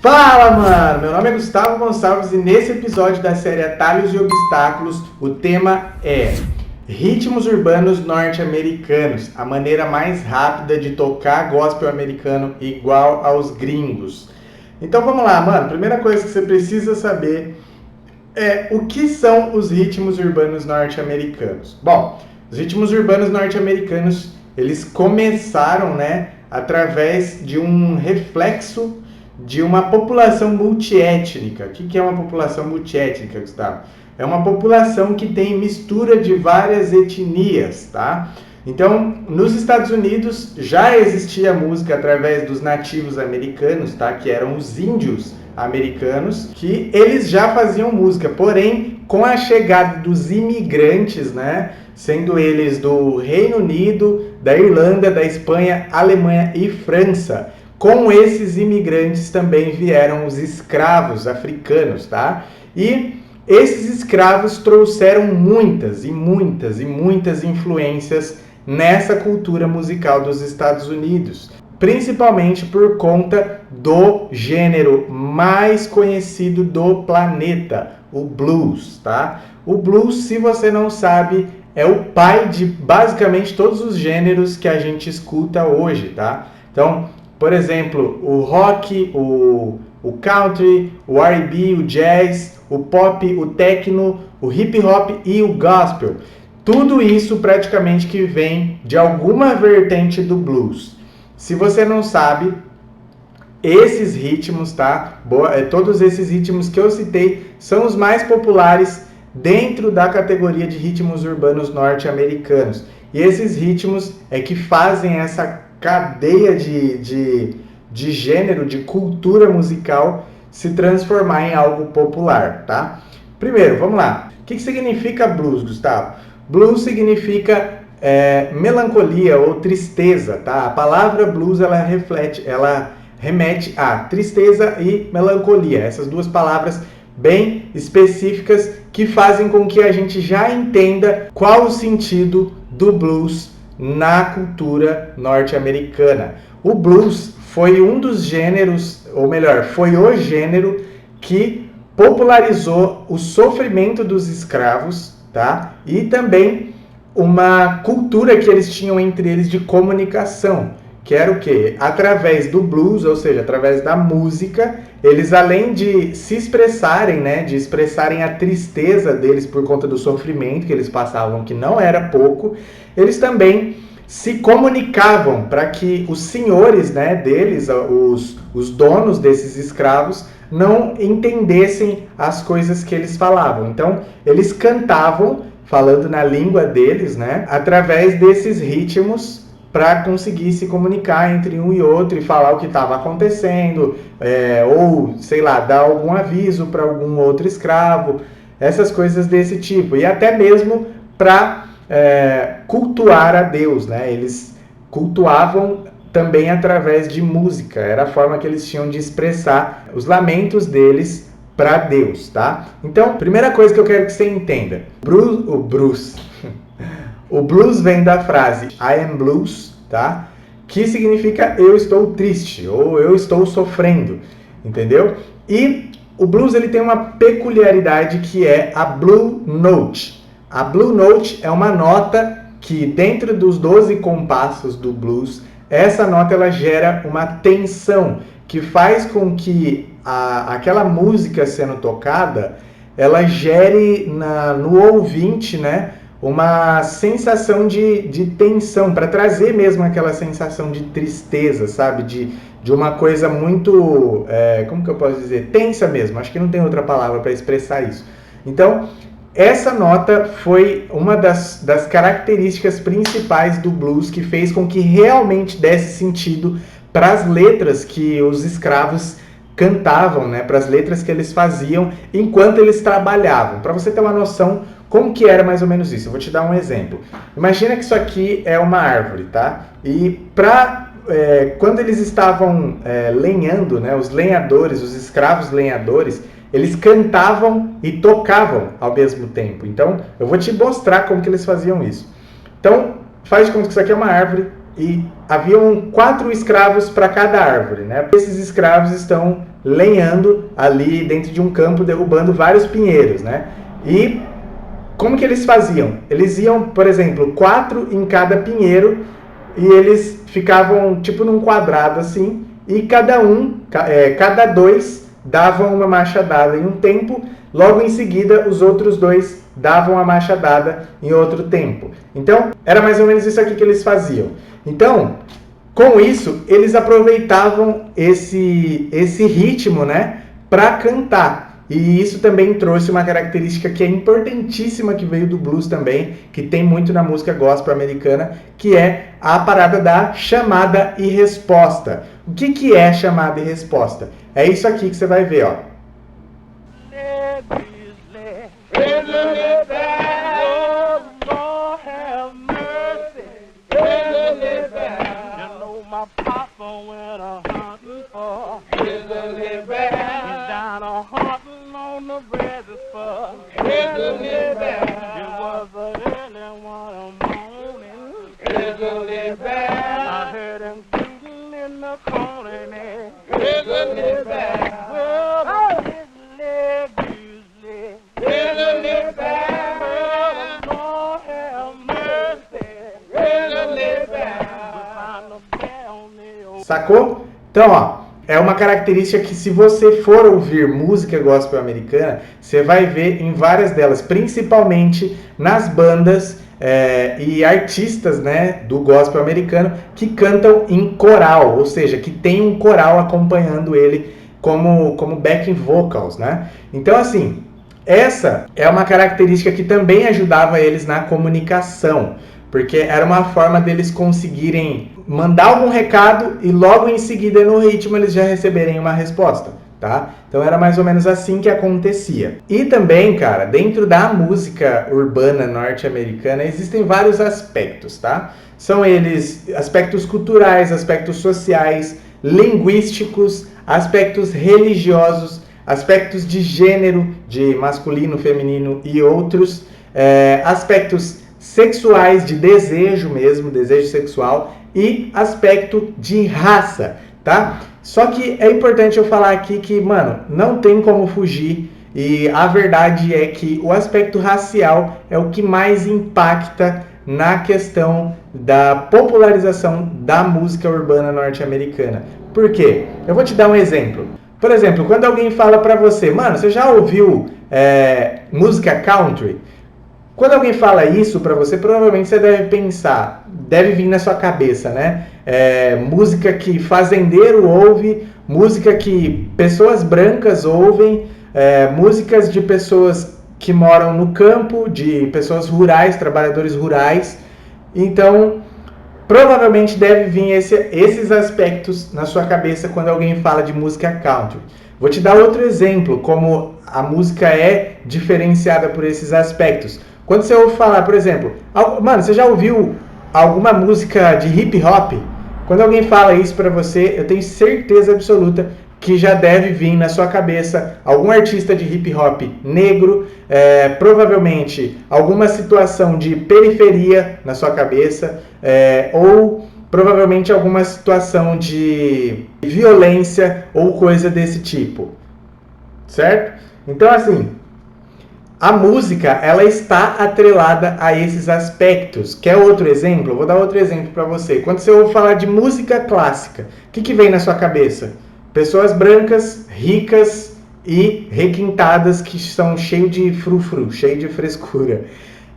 Fala, mano! Meu nome é Gustavo Gonçalves e nesse episódio da série Atalhos e Obstáculos, o tema é ritmos urbanos norte-americanos, a maneira mais rápida de tocar gospel americano igual aos gringos. Então vamos lá, mano. Primeira coisa que você precisa saber é o que são os ritmos urbanos norte-americanos. Bom, os ritmos urbanos norte-americanos, eles começaram, através de um reflexo de uma população multiétnica. O que é uma população multiétnica, Gustavo? É uma população que tem mistura de várias etnias, tá? Então, nos Estados Unidos já existia música através dos nativos americanos, tá? Que eram os índios americanos, que eles já faziam música, porém, com a chegada dos imigrantes, sendo eles do Reino Unido, da Irlanda, da Espanha, Alemanha e França, com esses imigrantes também vieram os escravos africanos, tá? E esses escravos trouxeram muitas influências nessa cultura musical dos Estados Unidos, principalmente por conta do gênero mais conhecido do planeta, o blues, tá? O blues, se você não sabe, é o pai de basicamente todos os gêneros que a gente escuta hoje, tá? Então, por exemplo, o rock, o country, o R&B, o jazz, o pop, o techno, o hip hop e o gospel. Tudo isso praticamente que vem de alguma vertente do blues. Se você não sabe, esses ritmos, tá? Todos esses ritmos que eu citei são os mais populares dentro da categoria de ritmos urbanos norte-americanos. E esses ritmos é que fazem essa cadeia de gênero, de cultura musical se transformar em algo popular, tá? Primeiro, vamos lá. O que significa blues, Gustavo? Blues significa melancolia ou tristeza, tá? A palavra blues, ela remete a tristeza e melancolia. Essas duas palavras bem específicas que fazem com que a gente já entenda qual o sentido do blues na cultura norte-americana. O blues foi um dos gêneros, ou melhor, foi o gênero que popularizou o sofrimento dos escravos, tá? E também uma cultura que eles tinham entre eles de comunicação, que era o quê? Através do blues, ou seja, através da música, eles além de se expressarem, de expressarem a tristeza deles por conta do sofrimento que eles passavam, que não era pouco, eles também se comunicavam para que os senhores, deles, os donos desses escravos, não entendessem as coisas que eles falavam. Então, eles cantavam, falando na língua deles, através desses ritmos, para conseguir se comunicar entre um e outro e falar o que estava acontecendo, ou, sei lá, dar algum aviso para algum outro escravo, essas coisas desse tipo. E até mesmo para cultuar a Deus, Eles cultuavam também através de música, era a forma que eles tinham de expressar os lamentos deles para Deus, tá? Então, primeira coisa que eu quero que você entenda, o blues vem da frase I am blues, tá? Que significa eu estou triste ou eu estou sofrendo, entendeu? E o blues, ele tem uma peculiaridade que é a blue note. A blue note é uma nota que dentro dos 12 compassos do blues, essa nota ela gera uma tensão que faz com que aquela música sendo tocada, ela gere no ouvinte, uma sensação de tensão, para trazer mesmo aquela sensação de tristeza, sabe? De uma coisa muito, como que eu posso dizer? Tensa mesmo, acho que não tem outra palavra para expressar isso. Então, essa nota foi uma das características principais do blues que fez com que realmente desse sentido para as letras que os escravos cantavam, para as letras que eles faziam enquanto eles trabalhavam. Para você ter uma noção como que era mais ou menos isso, eu vou te dar um exemplo. Imagina que isso aqui é uma árvore, tá? E quando eles estavam lenhando, os lenhadores, os escravos lenhadores, eles cantavam e tocavam ao mesmo tempo. Então, eu vou te mostrar como que eles faziam isso. Então, faz de conta que isso aqui é uma árvore e haviam 4 escravos para cada árvore, né? Esses escravos estão lenhando ali dentro de um campo, derrubando vários pinheiros, né? E como que eles faziam? Eles iam, por exemplo, 4 em cada pinheiro e eles ficavam tipo num quadrado assim, e cada 2 davam uma machadada em um tempo, logo em seguida os outros 2 davam a machadada em outro tempo. Então, era mais ou menos isso aqui que eles faziam. Então, com isso, eles aproveitavam esse ritmo, né, para cantar. E isso também trouxe uma característica que é importantíssima, que veio do blues também, que tem muito na música gospel americana, que é a parada da chamada e resposta. O que é chamada e resposta? É isso aqui que você vai ver, ó. Sacou? Então, ó, é uma característica que, se você for ouvir música gospel americana, você vai ver em várias delas, principalmente nas bandas e artistas, né, do gospel americano, que cantam em coral, ou seja, que tem um coral acompanhando ele como backing vocals, né? Então, assim, essa é uma característica que também ajudava eles na comunicação, porque era uma forma deles conseguirem mandar algum recado e logo em seguida no ritmo eles já receberem uma resposta, tá? Então era mais ou menos assim que acontecia. E também, cara, dentro da música urbana norte-americana existem vários aspectos, tá? São eles aspectos culturais, aspectos sociais, linguísticos, aspectos religiosos, aspectos de gênero, de masculino, feminino e outros, aspectos sexuais, de desejo mesmo, desejo sexual, e aspecto de raça, tá? Só que é importante eu falar aqui que, mano, não tem como fugir, e a verdade é que o aspecto racial é o que mais impacta na questão da popularização da música urbana norte-americana. Por quê? Eu vou te dar um exemplo. Por exemplo, quando alguém fala pra você, mano, você já ouviu música country? Quando alguém fala isso pra você, provavelmente você deve pensar, deve vir na sua cabeça, né? Música que fazendeiro ouve, música que pessoas brancas ouvem, músicas de pessoas que moram no campo, de pessoas rurais, trabalhadores rurais. Então, provavelmente deve vir esses aspectos na sua cabeça quando alguém fala de música country. Vou te dar outro exemplo, como a música é diferenciada por esses aspectos. Quando você ouve falar, por exemplo, mano, você já ouviu alguma música de hip hop? Quando alguém fala isso pra você, eu tenho certeza absoluta que já deve vir na sua cabeça algum artista de hip hop negro, provavelmente alguma situação de periferia na sua cabeça, ou provavelmente alguma situação de violência ou coisa desse tipo, certo? Então, assim, a música, ela está atrelada a esses aspectos. Quer outro exemplo? Eu vou dar outro exemplo para você. Quando você ouve falar de música clássica, o que vem na sua cabeça? Pessoas brancas, ricas e requintadas, que são cheios de frufru, cheio de frescura.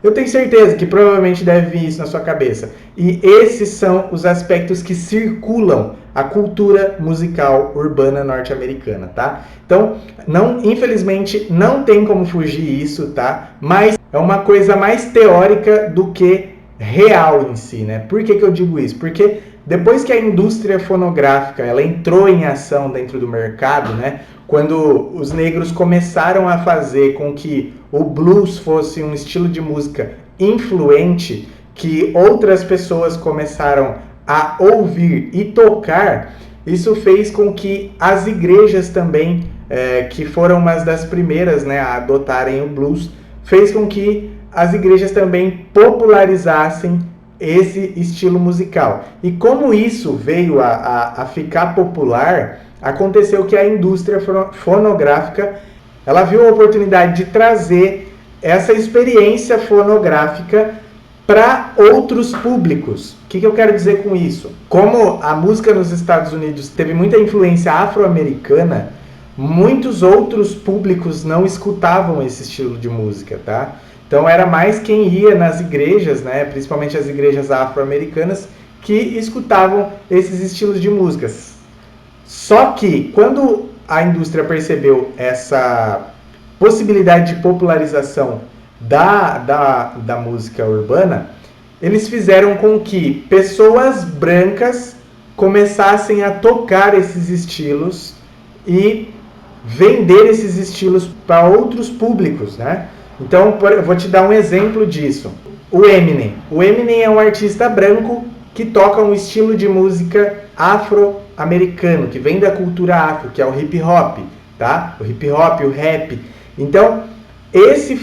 Eu tenho certeza que provavelmente deve vir isso na sua cabeça. E esses são os aspectos que circulam a cultura musical urbana norte-americana, tá? Então, infelizmente, não tem como fugir isso, tá? Mas é uma coisa mais teórica do que real em si, né? Por que eu digo isso? Porque depois que a indústria fonográfica ela entrou em ação dentro do mercado, né? Quando os negros começaram a fazer com que o blues fosse um estilo de música influente, que outras pessoas começaram a ouvir e tocar, isso fez com que as igrejas também, que foram uma das primeiras, né, a adotarem o blues, fez com que as igrejas também popularizassem esse estilo musical. E como isso veio a ficar popular, aconteceu que a indústria fonográfica, ela viu a oportunidade de trazer essa experiência fonográfica para outros públicos. O que eu quero dizer com isso? Como a música nos Estados Unidos teve muita influência afro-americana, muitos outros públicos não escutavam esse estilo de música, tá? Então era mais quem ia nas igrejas, né, principalmente as igrejas afro-americanas, que escutavam esses estilos de músicas. Só que quando a indústria percebeu essa possibilidade de popularização da música urbana, eles fizeram com que pessoas brancas começassem a tocar esses estilos e vender esses estilos para outros públicos, né? Então, eu vou te dar um exemplo disso. O Eminem. O Eminem é um artista branco que toca um estilo de música afro-americano, que vem da cultura afro, que é o hip hop, tá? O hip hop, o rap. Então, esse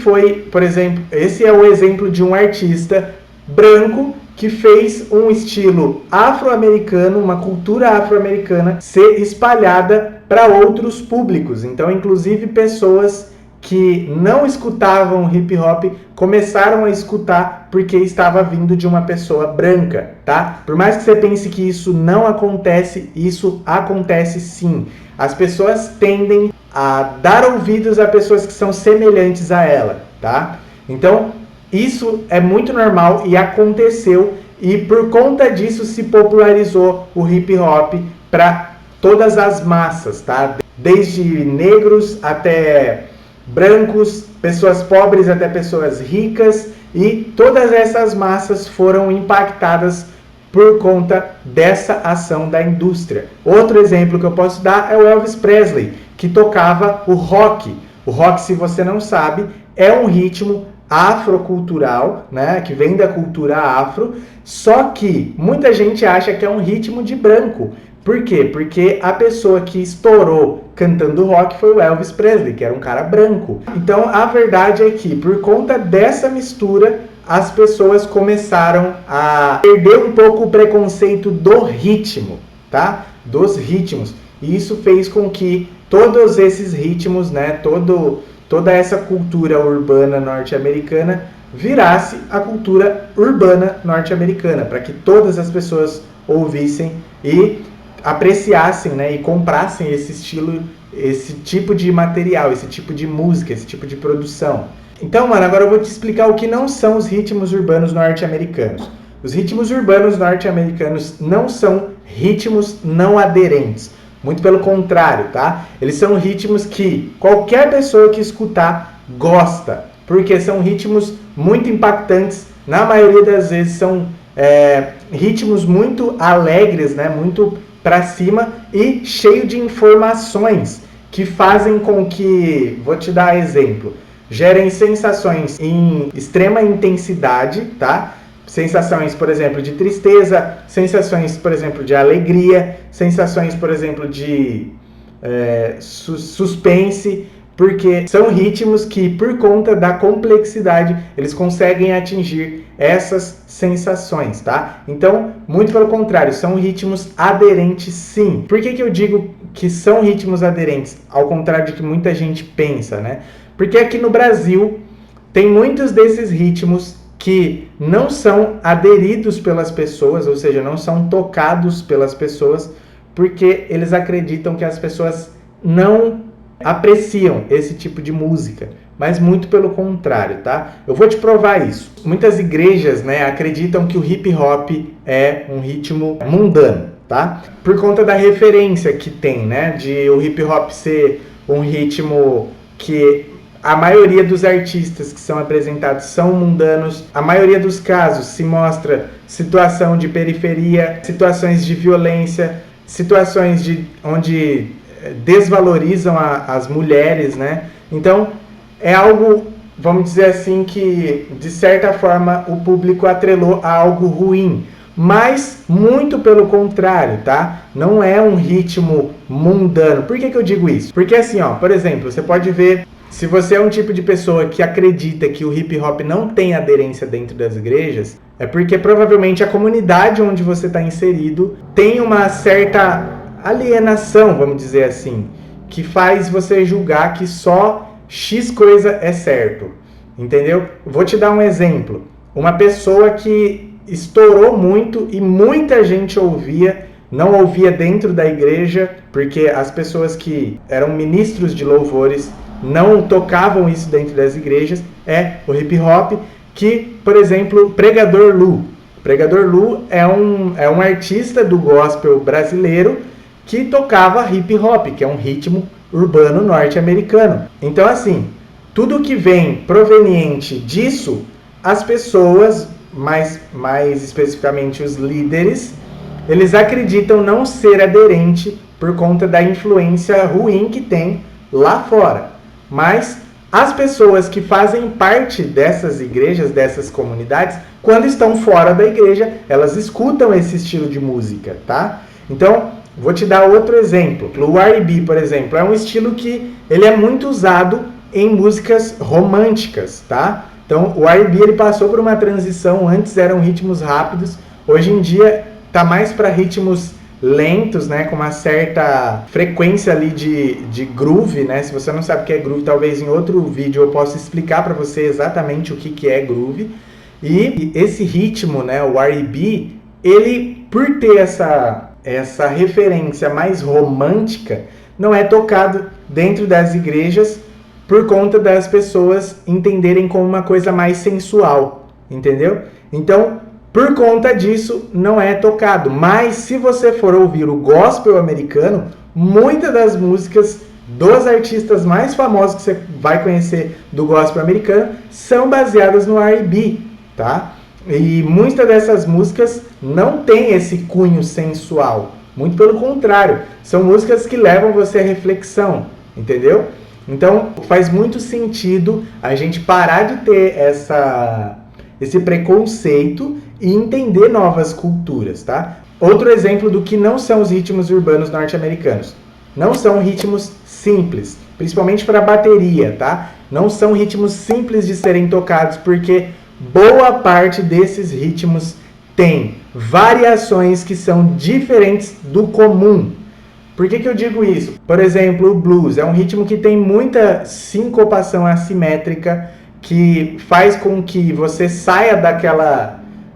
é o exemplo de um artista branco que fez um estilo afro-americano, uma cultura afro-americana ser espalhada para outros públicos. Então, inclusive pessoas que não escutavam hip hop começaram a escutar porque estava vindo de uma pessoa branca, tá? Por mais que você pense que isso não acontece, isso acontece sim. As pessoas tendem a dar ouvidos a pessoas que são semelhantes a ela, tá? Então, isso é muito normal e aconteceu, e por conta disso se popularizou o hip hop para todas as massas, tá? Desde negros até brancos, pessoas pobres até pessoas ricas, e todas essas massas foram impactadas por conta dessa ação da indústria. Outro exemplo que eu posso dar é o Elvis Presley, que tocava o rock. O rock, se você não sabe, é um ritmo afrocultural, né, que vem da cultura afro, só que muita gente acha que é um ritmo de branco. Por quê? Porque a pessoa que estourou cantando rock foi o Elvis Presley, que era um cara branco. Então, a verdade é que, por conta dessa mistura, as pessoas começaram a perder um pouco o preconceito do ritmo, tá? Dos ritmos. E isso fez com que todos esses ritmos, né, toda essa cultura urbana norte-americana virasse a cultura urbana norte-americana, para que todas as pessoas ouvissem e apreciassem, né, e comprassem esse estilo, esse tipo de material, esse tipo de música, esse tipo de produção. Então, mano, agora eu vou te explicar o que não são os ritmos urbanos norte-americanos. Os ritmos urbanos norte-americanos não são ritmos não aderentes. Muito pelo contrário, tá? Eles são ritmos que qualquer pessoa que escutar gosta, porque são ritmos muito impactantes. Na maioria das vezes são ritmos muito alegres, né? Muito para cima e cheio de informações que fazem com que, vou te dar exemplo, gerem sensações em extrema intensidade, tá? Sensações, por exemplo, de tristeza, sensações, por exemplo, de alegria, sensações, por exemplo, de suspense, porque são ritmos que, por conta da complexidade, eles conseguem atingir essas sensações, tá? Então, muito pelo contrário, são ritmos aderentes, sim. Por que eu digo que são ritmos aderentes? Ao contrário de que muita gente pensa, né? Porque aqui no Brasil, tem muitos desses ritmos que não são aderidos pelas pessoas, ou seja, não são tocados pelas pessoas, porque eles acreditam que as pessoas não apreciam esse tipo de música, mas muito pelo contrário, tá? Eu vou te provar isso. Muitas igrejas, né, acreditam que o hip hop é um ritmo mundano, tá? Por conta da referência que tem, né, de o hip hop ser um ritmo que a maioria dos artistas que são apresentados são mundanos. A maioria dos casos se mostra situação de periferia, situações de violência, situações onde desvalorizam as mulheres, né? Então, é algo, vamos dizer assim, que de certa forma o público atrelou a algo ruim. Mas, muito pelo contrário, tá? Não é um ritmo mundano. Por que eu digo isso? Porque assim, ó, por exemplo, você pode ver Se você é um tipo de pessoa que acredita que o hip hop não tem aderência dentro das igrejas, é porque provavelmente a comunidade onde você está inserido tem uma certa alienação, vamos dizer assim, que faz você julgar que só X coisa é certo, entendeu? Vou te dar um exemplo. Uma pessoa que estourou muito e muita gente não ouvia dentro da igreja, porque as pessoas que eram ministros de louvores não tocavam isso dentro das igrejas, é o hip hop, que, por exemplo, Pregador Lu. Pregador Lu é um artista do gospel brasileiro que tocava hip hop, que é um ritmo urbano norte-americano. Então, assim, tudo que vem proveniente disso, as pessoas, mais especificamente os líderes, eles acreditam não ser aderente por conta da influência ruim que tem lá fora. Mas as pessoas que fazem parte dessas igrejas, dessas comunidades, quando estão fora da igreja, elas escutam esse estilo de música, tá? Então, vou te dar outro exemplo. O R&B, por exemplo, é um estilo que ele é muito usado em músicas românticas, tá? Então, o R&B ele passou por uma transição, antes eram ritmos rápidos, hoje em dia tá mais para ritmos lentos, né, com uma certa frequência ali de groove, né? Se você não sabe o que é groove, talvez em outro vídeo eu possa explicar para você exatamente o que é groove. E esse ritmo, né, o R&B, ele, por ter essa referência mais romântica, não é tocado dentro das igrejas por conta das pessoas entenderem como uma coisa mais sensual, entendeu? Então, por conta disso, não é tocado. Mas se você for ouvir o gospel americano, muitas das músicas dos artistas mais famosos que você vai conhecer do gospel americano são baseadas no R&B, tá? E muitas dessas músicas não têm esse cunho sensual. Muito pelo contrário, são músicas que levam você à reflexão, entendeu? Então, faz muito sentido a gente parar de ter esse preconceito e entender novas culturas, tá? Outro exemplo do que não são os ritmos urbanos norte-americanos. Não são ritmos simples, principalmente para bateria, tá? Não são ritmos simples de serem tocados, porque boa parte desses ritmos tem variações que são diferentes do comum. Por que eu digo isso? Por exemplo, o blues é um ritmo que tem muita sincopação assimétrica, que faz com que você saia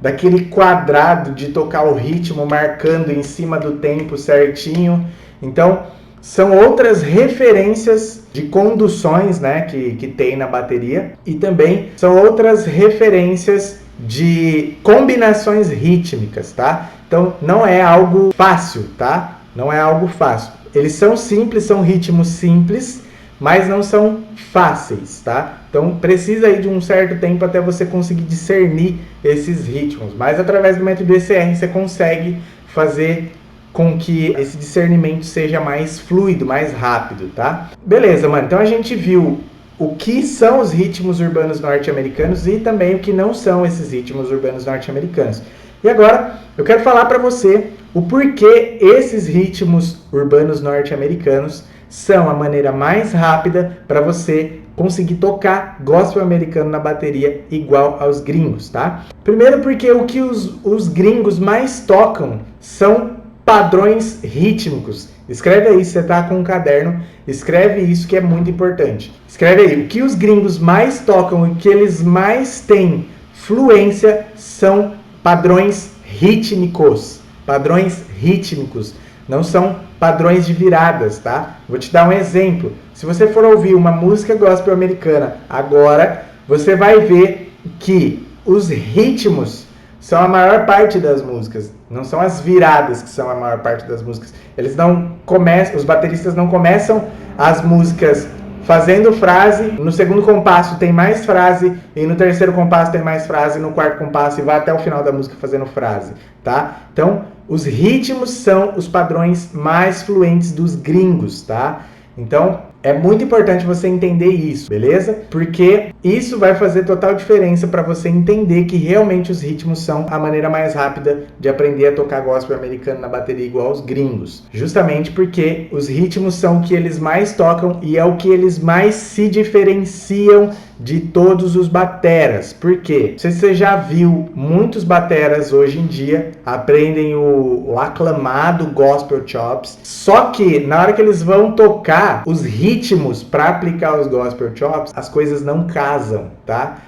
daquele quadrado de tocar o ritmo marcando em cima do tempo certinho. Então, são outras referências de conduções, né, que tem na bateria, e também são outras referências de combinações rítmicas, tá? Então, não é algo fácil, tá? Não é algo fácil. Eles são simples, são ritmos simples, mas não são fáceis, tá? Então precisa aí de um certo tempo até você conseguir discernir esses ritmos. Mas através do método ECR você consegue fazer com que esse discernimento seja mais fluido, mais rápido, tá? Beleza, mano. Então a gente viu o que são os ritmos urbanos norte-americanos e também o que não são esses ritmos urbanos norte-americanos. E agora eu quero falar para você o porquê esses ritmos urbanos norte-americanos são a maneira mais rápida para você conseguir tocar gospel americano na bateria igual aos gringos, tá? Primeiro porque o que os gringos mais tocam são padrões rítmicos. Escreve aí, se você tá com um caderno, escreve isso que é muito importante. Escreve aí, o que os gringos mais tocam e o que eles mais têm fluência são padrões rítmicos. Padrões rítmicos. Não são padrões de viradas, tá? Vou te dar um exemplo. Se você for ouvir uma música gospel americana agora, você vai ver que os ritmos são a maior parte das músicas. Não são as viradas que são a maior parte das músicas. Eles não começam, os bateristas não começam as músicas fazendo frase, no segundo compasso tem mais frase, e no terceiro compasso tem mais frase, e no quarto compasso e vai até o final da música fazendo frase, tá? Então, os ritmos são os padrões mais fluentes dos gringos, tá? Então, É muito importante você entender isso, beleza? Porque isso vai fazer total diferença para você entender que realmente os ritmos são a maneira mais rápida de aprender a tocar gospel americano na bateria igual aos gringos. Justamente porque os ritmos são o que eles mais tocam e é o que eles mais se diferenciam de todos os bateras. Por quê? Não sei se você já viu, muitos bateras hoje em dia aprendem o aclamado gospel chops, só que na hora que eles vão tocar os ritmos para aplicar os gospel chops, as coisas não casam, tá?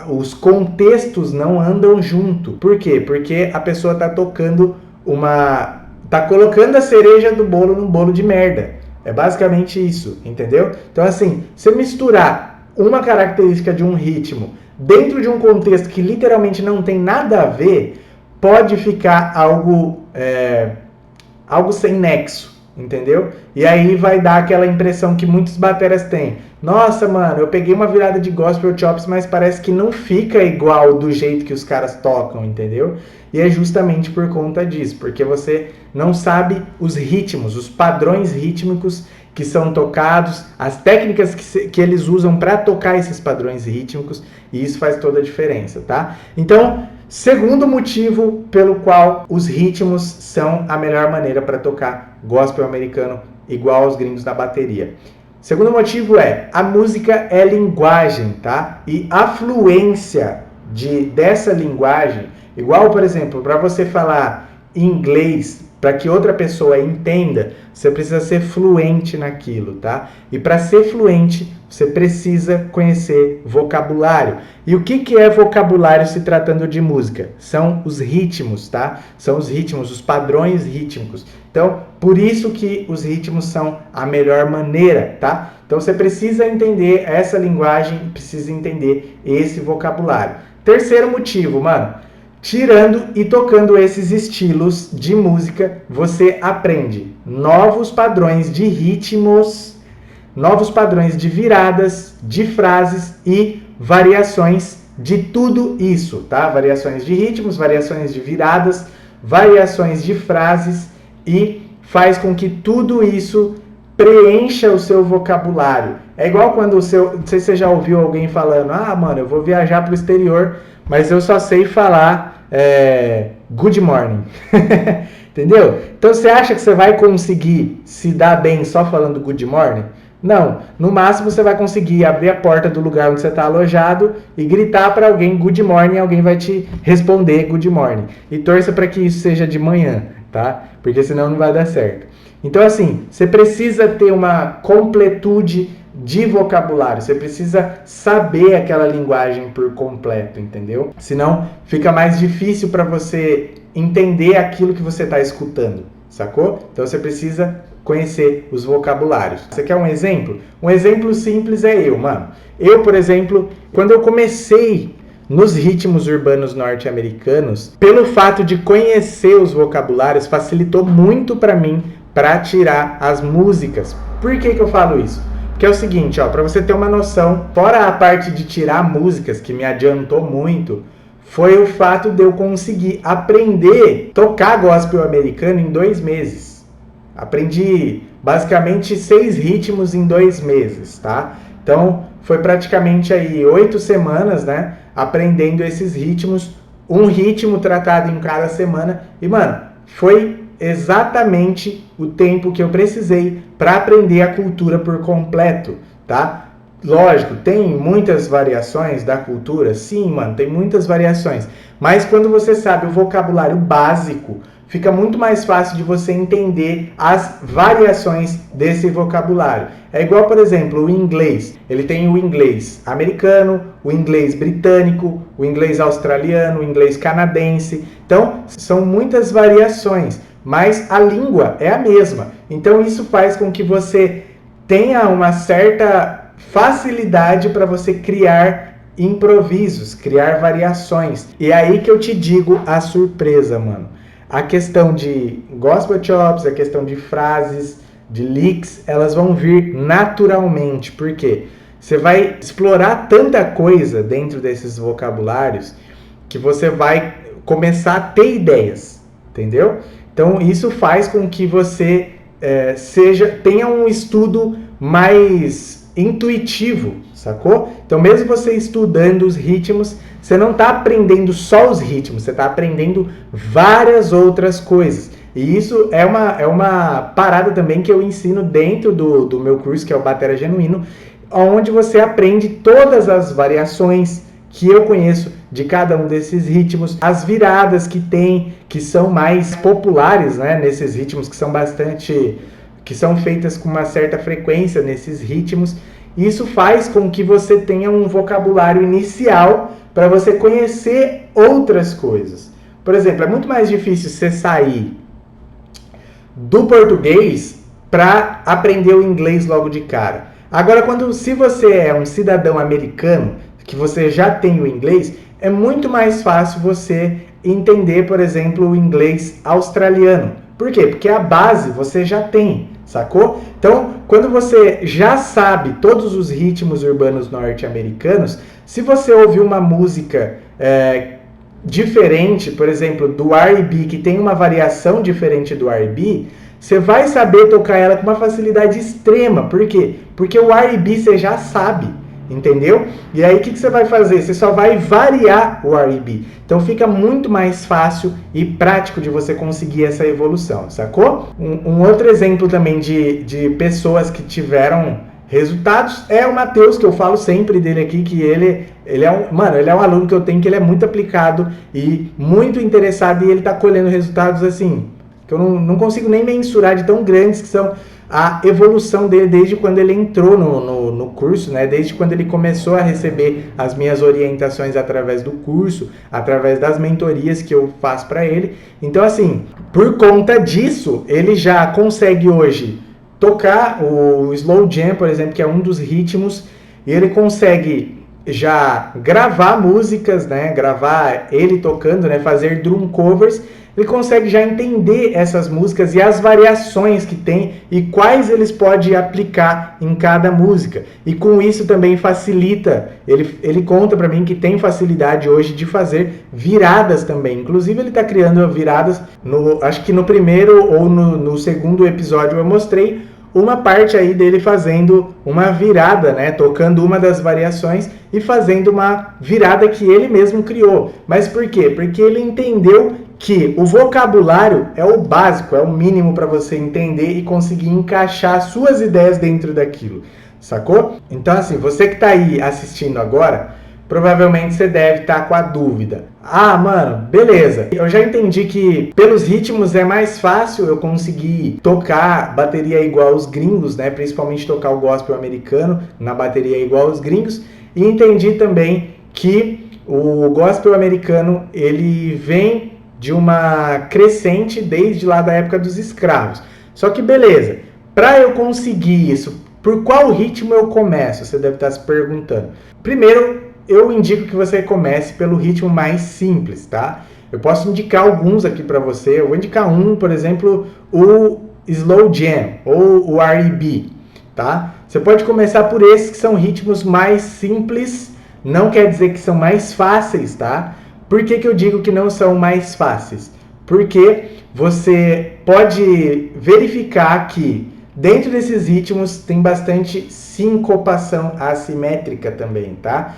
Os contextos não andam junto. Por quê? Porque a pessoa tá tocando tá colocando a cereja do bolo num bolo de merda. É basicamente isso, entendeu? Então assim, se misturar uma característica de um ritmo dentro de um contexto que literalmente não tem nada a ver, pode ficar algo sem nexo, entendeu? E aí vai dar aquela impressão que muitos bateras têm. Nossa, mano, eu peguei uma virada de gospel chops, mas parece que não fica igual do jeito que os caras tocam, entendeu? E é justamente por conta disso, porque você não sabe os ritmos, os padrões rítmicos que são tocados, as técnicas que eles usam para tocar esses padrões rítmicos, e isso faz toda a diferença, tá? Então, segundo motivo pelo qual os ritmos são a melhor maneira para tocar gospel americano igual aos gringos na bateria. Segundo motivo a música é linguagem, tá? E a fluência dessa linguagem, igual, por exemplo, para você falar inglês, para que outra pessoa entenda, você precisa ser fluente naquilo, tá? E para ser fluente, você precisa conhecer vocabulário. E o que é vocabulário se tratando de música? São os ritmos, tá? São os ritmos, os padrões rítmicos. Então, por isso que os ritmos são a melhor maneira, tá? Então, você precisa entender essa linguagem, precisa entender esse vocabulário. Terceiro motivo, mano. Tirando e tocando esses estilos de música, você aprende novos padrões de ritmos, novos padrões de viradas, de frases e variações de tudo isso, tá? Variações de ritmos, variações de viradas, variações de frases e faz com que tudo isso preencha o seu vocabulário. É igual quando não sei se você já ouviu alguém falando, mano, eu vou viajar para o exterior, mas eu só sei falar good morning. Entendeu? Então você acha que você vai conseguir se dar bem só falando good morning? Não. No máximo você vai conseguir abrir a porta do lugar onde você está alojado e gritar para alguém good morning, alguém vai te responder good morning. E torça para que isso seja de manhã, tá? Porque senão não vai dar certo. Então assim, você precisa ter uma completude de vocabulário, você precisa saber aquela linguagem por completo, entendeu? Senão fica mais difícil para você entender aquilo que você está escutando, sacou? Então você precisa conhecer os vocabulários. Você quer um exemplo? Um exemplo simples é mano. Eu, por exemplo, quando eu comecei nos ritmos urbanos norte-americanos, pelo fato de conhecer os vocabulários, facilitou muito para mim para tirar as músicas. Por que eu falo isso? Porque é o seguinte, para você ter uma noção, fora a parte de tirar músicas, que me adiantou muito, foi o fato de eu conseguir aprender a tocar gospel americano em 2 meses. Aprendi basicamente 6 ritmos em 2 meses, tá? Então, foi praticamente aí 8 semanas, né? Aprendendo esses ritmos, um ritmo tratado em cada semana. E, mano, foi exatamente o tempo que eu precisei para aprender a cultura por completo, tá? Lógico, tem muitas variações da cultura, sim, mano, tem muitas variações. Mas quando você sabe o vocabulário básico, fica muito mais fácil de você entender as variações desse vocabulário. É igual, por exemplo, o inglês. Ele tem o inglês americano, o inglês britânico, o inglês australiano, o inglês canadense. Então, são muitas variações, mas a língua é a mesma. Então, isso faz com que você tenha uma certa facilidade para você criar improvisos, criar variações. E é aí que eu te digo a surpresa, mano. A questão de gospel chops, a questão de frases, de licks, elas vão vir naturalmente. Por quê? Você vai explorar tanta coisa dentro desses vocabulários que você vai começar a ter ideias, entendeu? Então isso faz com que você tenha um estudo mais intuitivo, sacou? Então, mesmo você estudando os ritmos, você não está aprendendo só os ritmos, você está aprendendo várias outras coisas. E isso é uma parada também que eu ensino dentro do meu curso, que é o Batera Genuíno, onde você aprende todas as variações que eu conheço de cada um desses ritmos, as viradas que tem, que são mais populares, né, nesses ritmos, que são feitas com uma certa frequência nesses ritmos. Isso faz com que você tenha um vocabulário inicial para você conhecer outras coisas. Por exemplo, é muito mais difícil você sair do português para aprender o inglês logo de cara. Agora, se você é um cidadão americano, que você já tem o inglês, é muito mais fácil você entender, por exemplo, o inglês australiano. Por quê? Porque a base você já tem, sacou? Então, quando você já sabe todos os ritmos urbanos norte-americanos, se você ouvir uma música diferente, por exemplo, do R&B, que tem uma variação diferente do R&B, você vai saber tocar ela com uma facilidade extrema. Por quê? Porque o R&B você já sabe, entendeu? E aí o que você vai fazer? Você só vai variar o R&B. Então fica muito mais fácil e prático de você conseguir essa evolução, sacou? Um outro exemplo também de pessoas que tiveram resultados é o Matheus, que eu falo sempre dele aqui, que ele é um aluno que eu tenho, que ele é muito aplicado e muito interessado, e ele tá colhendo resultados assim, que eu não consigo nem mensurar, de tão grandes que são a evolução dele desde quando ele entrou no curso, né? Desde quando ele começou a receber as minhas orientações através do curso, através das mentorias que eu faço para ele. Então, assim, por conta disso, ele já consegue hoje tocar o slow jam, por exemplo, que é um dos ritmos, e ele consegue já gravar músicas, né? Gravar ele tocando, né? Fazer drum covers. Ele consegue já entender essas músicas e as variações que tem e quais eles pode aplicar em cada música. E com isso também facilita, ele conta para mim que tem facilidade hoje de fazer viradas também. Inclusive ele está criando viradas, acho que no primeiro ou no segundo episódio eu mostrei uma parte aí dele fazendo uma virada, né? Tocando uma das variações e fazendo uma virada que ele mesmo criou. Mas por quê? Porque ele entendeu que o vocabulário é o básico, é o mínimo para você entender e conseguir encaixar suas ideias dentro daquilo, sacou? Então assim, você que está aí assistindo agora, provavelmente você deve estar com a dúvida. Ah, mano, beleza, eu já entendi que pelos ritmos é mais fácil eu conseguir tocar bateria igual aos gringos, né? Principalmente tocar o gospel americano na bateria igual aos gringos. E entendi também que o gospel americano, ele vem de uma crescente desde lá da época dos escravos. Só que beleza, para eu conseguir isso, por qual ritmo eu começo? Você deve estar se perguntando. Primeiro, eu indico que você comece pelo ritmo mais simples, tá? Eu posso indicar alguns aqui para você. Eu vou indicar por exemplo, o slow jam ou o R&B, tá? Você pode começar por esses que são ritmos mais simples, não quer dizer que são mais fáceis, tá? Por que eu digo que não são mais fáceis? Porque você pode verificar que dentro desses ritmos tem bastante sincopação assimétrica também, tá?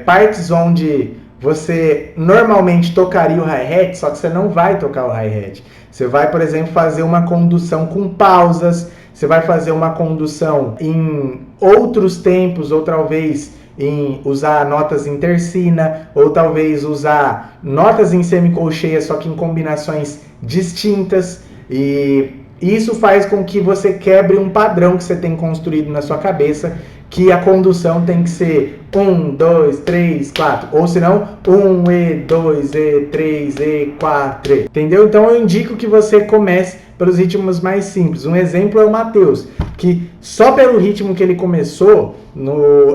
Partes onde você normalmente tocaria o hi-hat, só que você não vai tocar o hi-hat. Você vai, por exemplo, fazer uma condução com pausas, você vai fazer uma condução em outros tempos, ou talvez em usar notas em tercina, ou talvez usar notas em semicolcheia, só que em combinações distintas, e isso faz com que você quebre um padrão que você tem construído na sua cabeça, que a condução tem que ser 1, 2, 3, 4, ou senão 1, E, 2, E, 3, E, 4, E. Entendeu? Então eu indico que você comece pelos ritmos mais simples. Um exemplo é o Matheus, que só pelo ritmo que ele começou,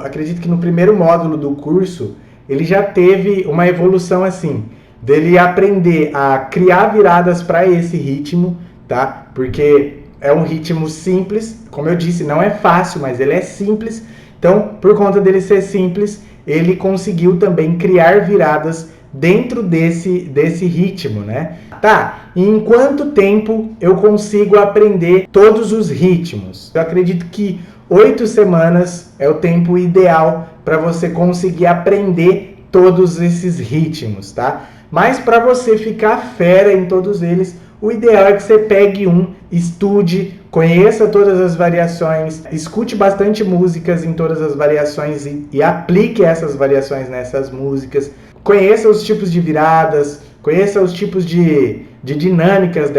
acredito que no primeiro módulo do curso, ele já teve uma evolução assim, dele aprender a criar viradas para esse ritmo, tá? Porque é um ritmo simples, como eu disse, não é fácil, mas ele é simples. Então, por conta dele ser simples, ele conseguiu também criar viradas dentro desse ritmo, né? Tá, e em quanto tempo eu consigo aprender todos os ritmos? Eu acredito que 8 semanas é o tempo ideal para você conseguir aprender todos esses ritmos, tá? Mas para você ficar fera em todos eles, o ideal é que você pegue um, estude, conheça todas as variações, escute bastante músicas em todas as variações e aplique essas variações nessas músicas. Conheça os tipos de viradas, conheça os tipos de dinâmicas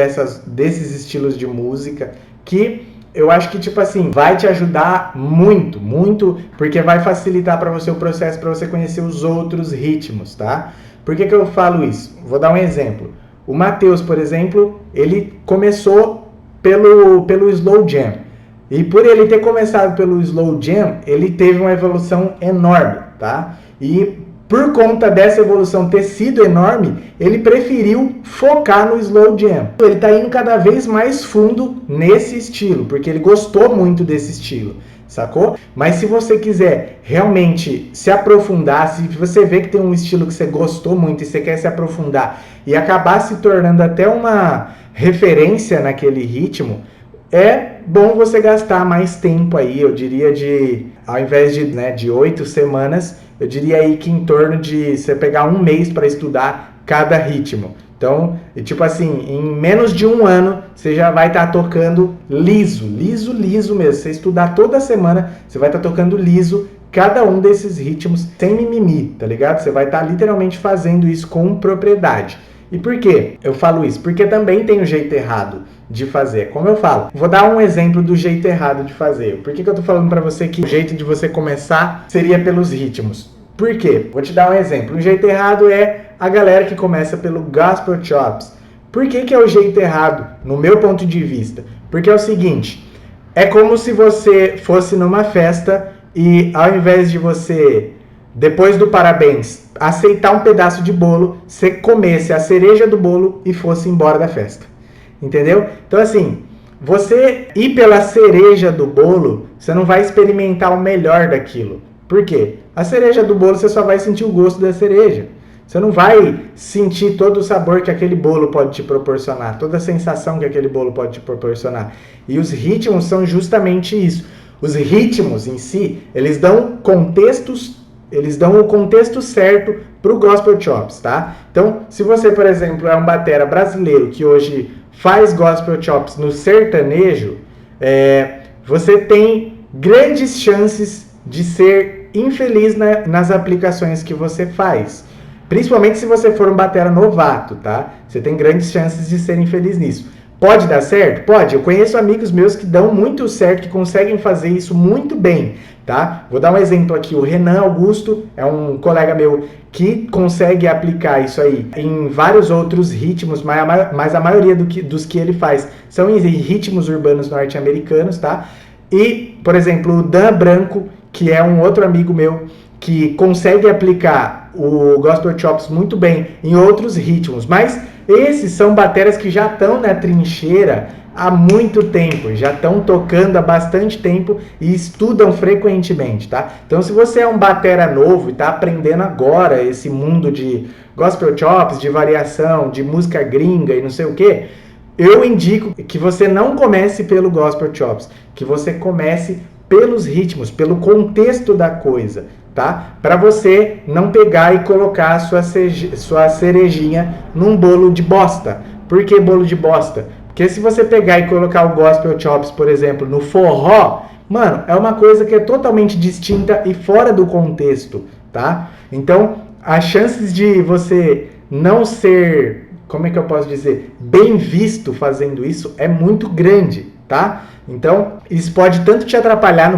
desses estilos de música, que eu acho que, tipo assim, vai te ajudar muito, muito, porque vai facilitar para você o processo, para você conhecer os outros ritmos, tá? Por que eu falo isso? Vou dar um exemplo. O Matheus, por exemplo, ele começou pelo Slow Jam. E por ele ter começado pelo Slow Jam, ele teve uma evolução enorme, tá? E por conta dessa evolução ter sido enorme, ele preferiu focar no Slow Jam. Ele está indo cada vez mais fundo nesse estilo, porque ele gostou muito desse estilo, sacou? Mas se você quiser realmente se aprofundar, se você vê que tem um estilo que você gostou muito e você quer se aprofundar e acabar se tornando até uma referência naquele ritmo, é bom você gastar mais tempo aí, eu diria ao invés de 8 semanas, eu diria aí que em torno de você pegar um mês para estudar cada ritmo. Então, tipo assim, em menos de um ano, você já vai estar tocando liso mesmo. Você estudar toda semana, você vai estar tocando liso cada um desses ritmos, sem mimimi, tá ligado? Você vai estar literalmente fazendo isso com propriedade. E por que eu falo isso? Porque também tem um jeito errado de fazer. Como eu falo, vou dar um exemplo do jeito errado de fazer. Por que eu tô falando pra você que o jeito de você começar seria pelos ritmos? Por quê? Vou te dar um exemplo. Um jeito errado é a galera que começa pelo Gospel Chops. Por que é o jeito errado, no meu ponto de vista? Porque é o seguinte, é como se você fosse numa festa e ao invés de você, depois do parabéns, aceitar um pedaço de bolo, você comesse a cereja do bolo e fosse embora da festa. Entendeu? Então assim, você ir pela cereja do bolo, você não vai experimentar o melhor daquilo. Por quê? A cereja do bolo você só vai sentir o gosto da cereja. Você não vai sentir todo o sabor que aquele bolo pode te proporcionar, toda a sensação que aquele bolo pode te proporcionar. E os ritmos são justamente isso. Os ritmos em si, eles dão o contexto certo para o Gospel Chops, tá? Então, se você, por exemplo, é um batera brasileiro que hoje faz Gospel Chops no sertanejo, você tem grandes chances de ser infeliz nas aplicações que você faz. Principalmente se você for um batera novato, tá? Você tem grandes chances de ser infeliz nisso. Pode dar certo? Pode. Eu conheço amigos meus que dão muito certo, que conseguem fazer isso muito bem, tá? Vou dar um exemplo aqui. O Renan Augusto é um colega meu que consegue aplicar isso aí em vários outros ritmos, mas a maioria dos que ele faz são em ritmos urbanos norte-americanos, tá? E, por exemplo, o Dan Branco, que é um outro amigo meu, que consegue aplicar o Gospel Chops muito bem em outros ritmos, mas esses são bateras que já estão na trincheira há muito tempo, já estão tocando há bastante tempo e estudam frequentemente, tá? Então, se você é um batera novo e está aprendendo agora esse mundo de Gospel Chops, de variação, de música gringa e não sei o que, eu indico que você não comece pelo Gospel Chops, que você comece pelos ritmos, pelo contexto da coisa, tá? Para você não pegar e colocar a sua cerejinha num bolo de bosta. Por que bolo de bosta? Porque se você pegar e colocar o Gospel Chops, por exemplo, no forró, mano, é uma coisa que é totalmente distinta e fora do contexto, tá? Então, as chances de você não ser, como é que eu posso dizer, bem visto fazendo isso é muito grande, tá? Então, isso pode tanto te atrapalhar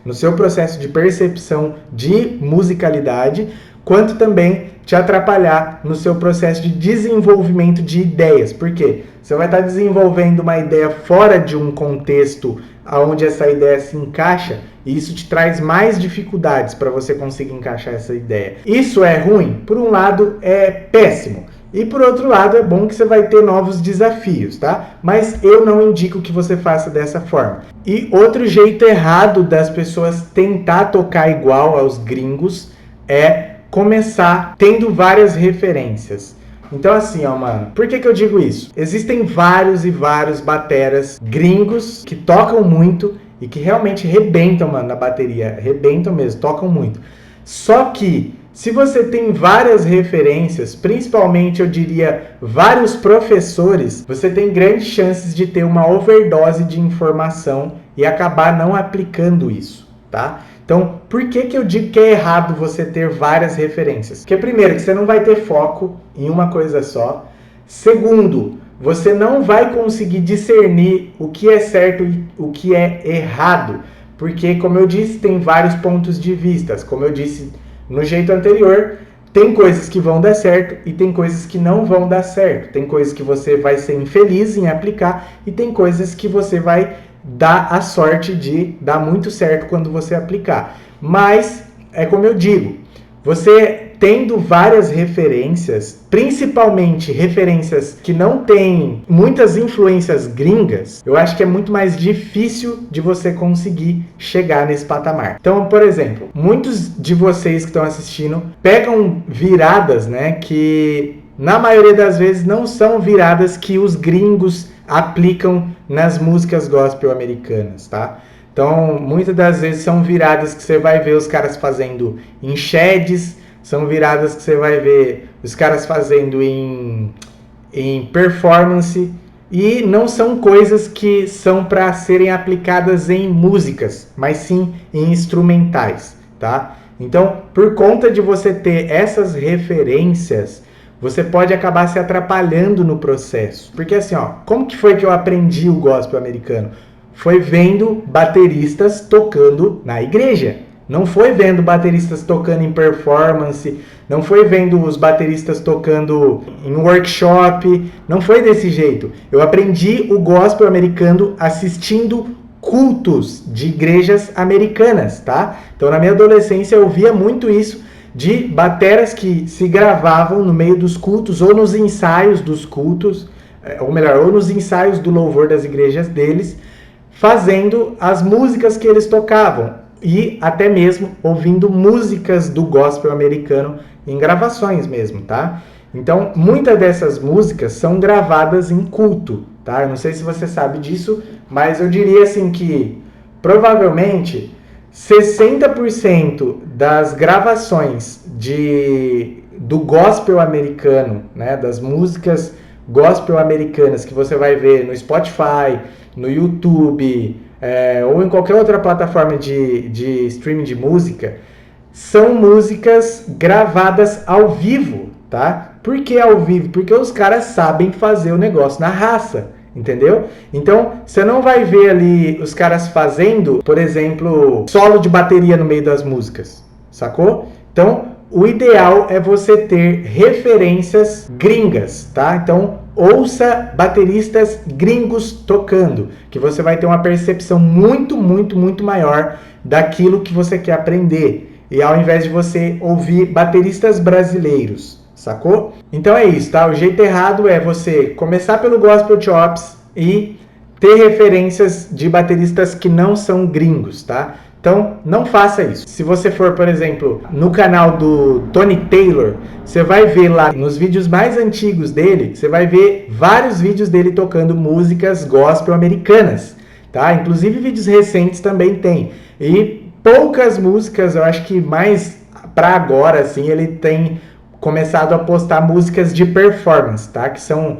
no seu processo de percepção de musicalidade, quanto também te atrapalhar no seu processo de desenvolvimento de ideias. Por quê? Você vai estar desenvolvendo uma ideia fora de um contexto onde essa ideia se encaixa, e isso te traz mais dificuldades para você conseguir encaixar essa ideia. Isso é ruim? Por um lado, é péssimo. E por outro lado, é bom que você vai ter novos desafios, tá? Mas eu não indico que você faça dessa forma. E outro jeito errado das pessoas tentar tocar igual aos gringos é começar tendo várias referências. Então assim, ó, mano, por que eu digo isso? Existem vários e vários bateras gringos que tocam muito e que realmente rebentam, mano, na bateria, rebentam mesmo, tocam muito. Só que se você tem várias referências, principalmente eu diria vários professores, você tem grandes chances de ter uma overdose de informação e acabar não aplicando isso, tá? Então, por que eu digo que é errado você ter várias referências? Porque primeiro, que você não vai ter foco em uma coisa só. Segundo, você não vai conseguir discernir o que é certo e o que é errado. Porque, como eu disse, tem vários pontos de vista. Como eu disse no jeito anterior, tem coisas que vão dar certo e tem coisas que não vão dar certo. Tem coisas que você vai ser infeliz em aplicar e tem coisas que você vai dar a sorte de dar muito certo quando você aplicar. Mas, é como eu digo, você tendo várias referências, principalmente referências que não têm muitas influências gringas, eu acho que é muito mais difícil de você conseguir chegar nesse patamar. Então, por exemplo, muitos de vocês que estão assistindo pegam viradas, né, que na maioria das vezes não são viradas que os gringos aplicam nas músicas gospel americanas, tá? Então, muitas das vezes são viradas que você vai ver os caras fazendo em sheds, são viradas que você vai ver os caras fazendo em performance, e não são coisas que são para serem aplicadas em músicas, mas sim em instrumentais, tá? Então, por conta de você ter essas referências, você pode acabar se atrapalhando no processo. Porque assim, ó, como que foi que eu aprendi o gospel americano? Foi vendo bateristas tocando na igreja. Não foi vendo bateristas tocando em performance, não foi vendo os bateristas tocando em workshop, não foi desse jeito. Eu aprendi o gospel americano assistindo cultos de igrejas americanas, tá? Então, na minha adolescência, eu via muito isso de bateras que se gravavam no meio dos cultos ou nos ensaios dos cultos, ou melhor, ou nos ensaios do louvor das igrejas deles, fazendo as músicas que eles tocavam. E até mesmo ouvindo músicas do gospel americano em gravações mesmo, tá? Então, muitas dessas músicas são gravadas em culto, tá? Eu não sei se você sabe disso, mas eu diria assim que provavelmente 60% das gravações do gospel americano, né, das músicas gospel americanas que você vai ver no Spotify, no YouTube, ou em qualquer outra plataforma de streaming de música, são músicas gravadas ao vivo, tá? Por que ao vivo? Porque os caras sabem fazer o negócio na raça, entendeu? Então, você não vai ver ali os caras fazendo, por exemplo, solo de bateria no meio das músicas, sacou? Então, o ideal é você ter referências gringas, tá? Então, ouça bateristas gringos tocando, que você vai ter uma percepção muito, muito, muito maior daquilo que você quer aprender. E ao invés de você ouvir bateristas brasileiros, sacou? Então é isso, tá? O jeito errado é você começar pelo Gospel Chops e ter referências de bateristas que não são gringos, tá? Então, não faça isso. Se você for, por exemplo, no canal do Tony Taylor, você vai ver lá nos vídeos mais antigos dele, você vai ver vários vídeos dele tocando músicas gospel americanas, tá? Inclusive vídeos recentes também tem. E poucas músicas, eu acho que mais pra agora, assim, ele tem começado a postar músicas de performance, tá? Que são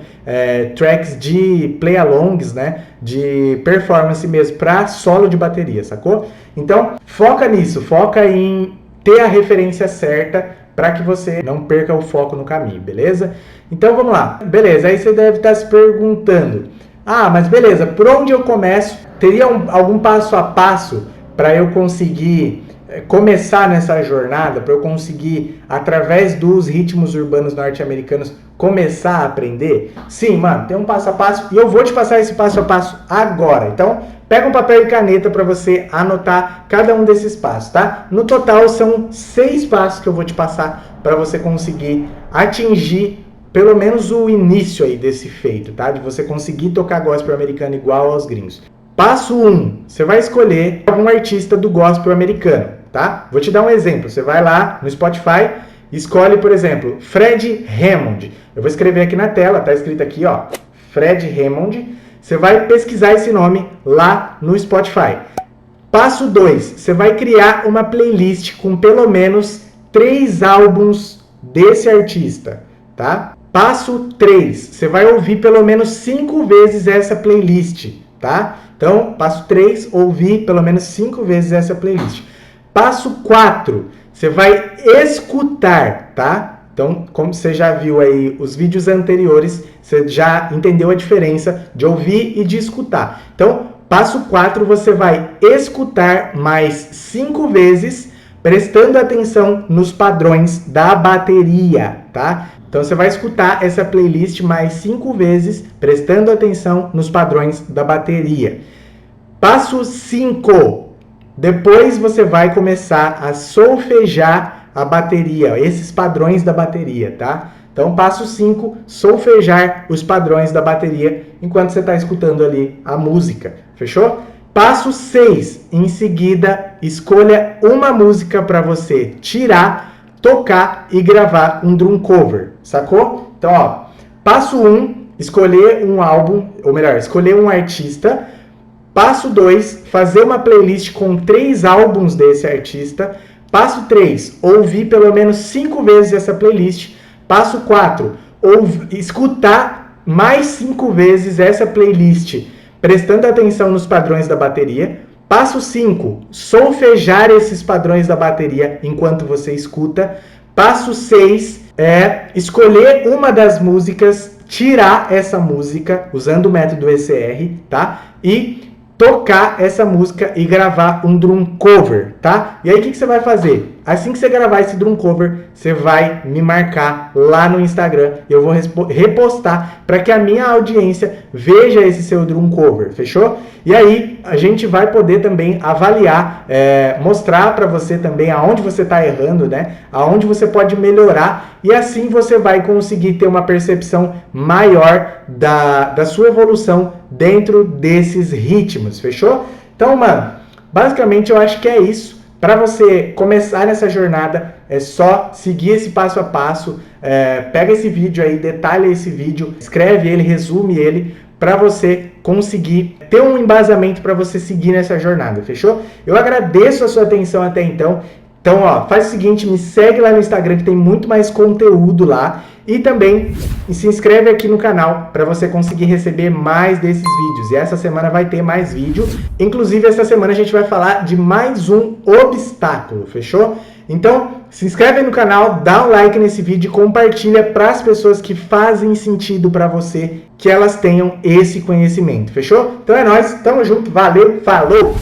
tracks de play-alongs, né? De performance mesmo, para solo de bateria, sacou? Então, foca nisso, foca em ter a referência certa para que você não perca o foco no caminho, beleza? Então, vamos lá. Beleza, aí você deve estar se perguntando, mas beleza, por onde eu começo? Teria algum passo a passo para eu conseguir começar nessa jornada, para eu conseguir, através dos ritmos urbanos norte-americanos, começar a aprender? Sim, mano, tem um passo a passo e eu vou te passar esse passo a passo agora. Então, pega um papel e caneta para você anotar cada um desses passos, tá? No total, são 6 passos que eu vou te passar para você conseguir atingir pelo menos o início aí desse feito, tá? De você conseguir tocar gospel americano igual aos gringos. Passo 1, você vai escolher algum artista do gospel americano, tá? Vou te dar um exemplo. Você vai lá no Spotify, escolhe, por exemplo, Fred Hammond. Eu vou escrever aqui na tela, tá escrito aqui, ó, Fred Hammond. Você vai pesquisar esse nome lá no Spotify. Passo 2, você vai criar uma playlist com pelo menos 3 álbuns desse artista, tá? Passo 3, você vai ouvir pelo menos 5 vezes essa playlist, tá? Então, passo 3, ouvir pelo menos 5 vezes essa playlist. Passo 4, você vai escutar, tá? Então, como você já viu aí os vídeos anteriores, você já entendeu a diferença de ouvir e de escutar. Então, passo 4, você vai escutar mais 5 vezes, prestando atenção nos padrões da bateria, tá? Então, você vai escutar essa playlist mais 5 vezes, prestando atenção nos padrões da bateria. Passo 5, depois você vai começar a solfejar a bateria, esses padrões da bateria, tá? Então, passo 5, solfejar os padrões da bateria enquanto você está escutando ali a música, fechou? Passo 6, em seguida, escolha uma música para você tirar, tocar e gravar um drum cover, sacou? Então, ó, passo 1, escolher um álbum, ou melhor, escolher um artista. Passo 2, fazer uma playlist com 3 álbuns desse artista. Passo 3, ouvir pelo menos 5 vezes essa playlist. Passo 4, escutar mais 5 vezes essa playlist, prestando atenção nos padrões da bateria. Passo 5, solfejar esses padrões da bateria enquanto você escuta. Passo 6, escolher uma das músicas, tirar essa música usando o método ECR, tá? E tocar essa música e gravar um drum cover, tá? E aí o que você vai fazer? Assim que você gravar esse drum cover, você vai me marcar lá no Instagram e eu vou repostar para que a minha audiência veja esse seu drum cover, fechou? E aí a gente vai poder também avaliar, mostrar para você também aonde você está errando, né? Aonde você pode melhorar e assim você vai conseguir ter uma percepção maior da sua evolução dentro desses ritmos, fechou? Então, mano, basicamente eu acho que é isso. Para você começar nessa jornada, é só seguir esse passo a passo, pega esse vídeo aí, detalha esse vídeo, escreve ele, resume ele, para você conseguir ter um embasamento para você seguir nessa jornada, fechou? Eu agradeço a sua atenção até então. Então, ó, faz o seguinte, me segue lá no Instagram que tem muito mais conteúdo lá. E também se inscreve aqui no canal para você conseguir receber mais desses vídeos. E essa semana vai ter mais vídeo. Inclusive, essa semana a gente vai falar de mais um obstáculo, fechou? Então, se inscreve no canal, dá um like nesse vídeo e compartilha para as pessoas que fazem sentido para você, que elas tenham esse conhecimento, fechou? Então é nóis, tamo junto, valeu, falou!